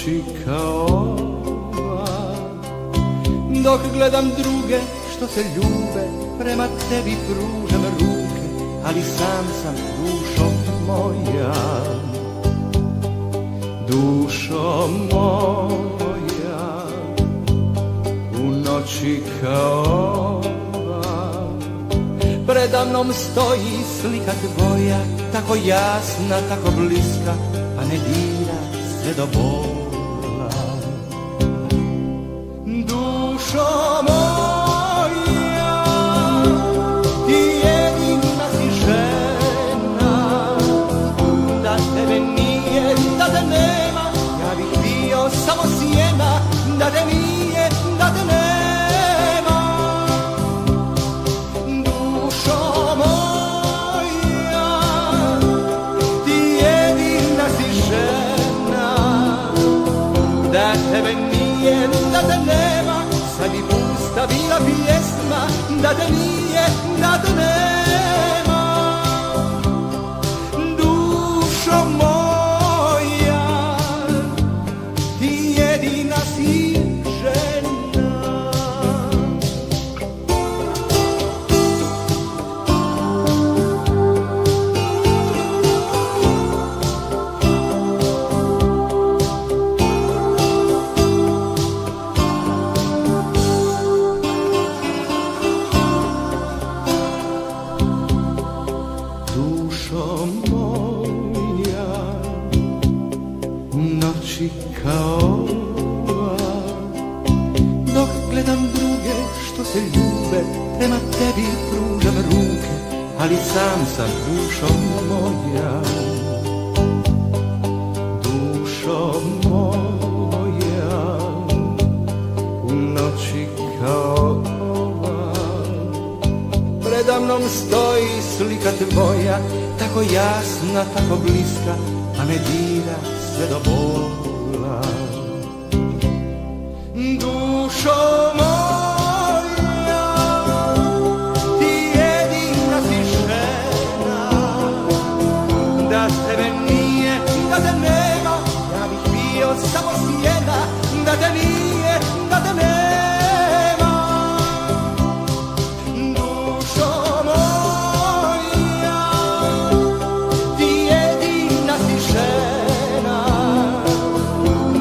noći kao ova. Dok gledam druge što se ljube, prema tebi pružam ruke, ali sam dušo moja. Dušo moja, u noći kao ova, preda mnom stoji slika tvoja, tako jasna, tako bliska, pa ne dira sve do bola. Dušo moja, ti jedina si žena, da tebe nije, da te nema, ja bih bio samo sjena, da te nije, da te nema. Dušo moja, ti jedina si žena, da tebe nije, da te nema, sad bi pusta bila pjesma, da te nije, da te nema. Dušo moja, ti jedina si žena. Dušo moja, u noći kao ova, dok gledam druge što se ljube, prema tebi pružam ruke, ali sam dušo moja. Dušo moja, u noći kao ova, preda mnom stoji slika tvoja, tako jasna, tako bliska, a me dira sve do bola. Dušo moja, ti jedina si žena, da tebe nije, da te nema, ja bih bio samo sjena, da te nije, da te nema.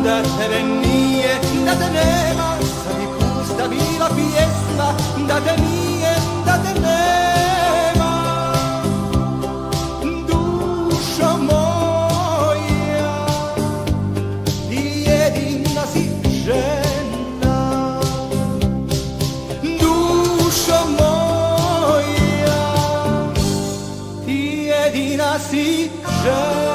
Da tebe nije, da te nema, sad bi pusta bila pjesma, da te nije, da te nema. Dušo moja, ti jedina si žena. Dušo moja, ti jedina si žena.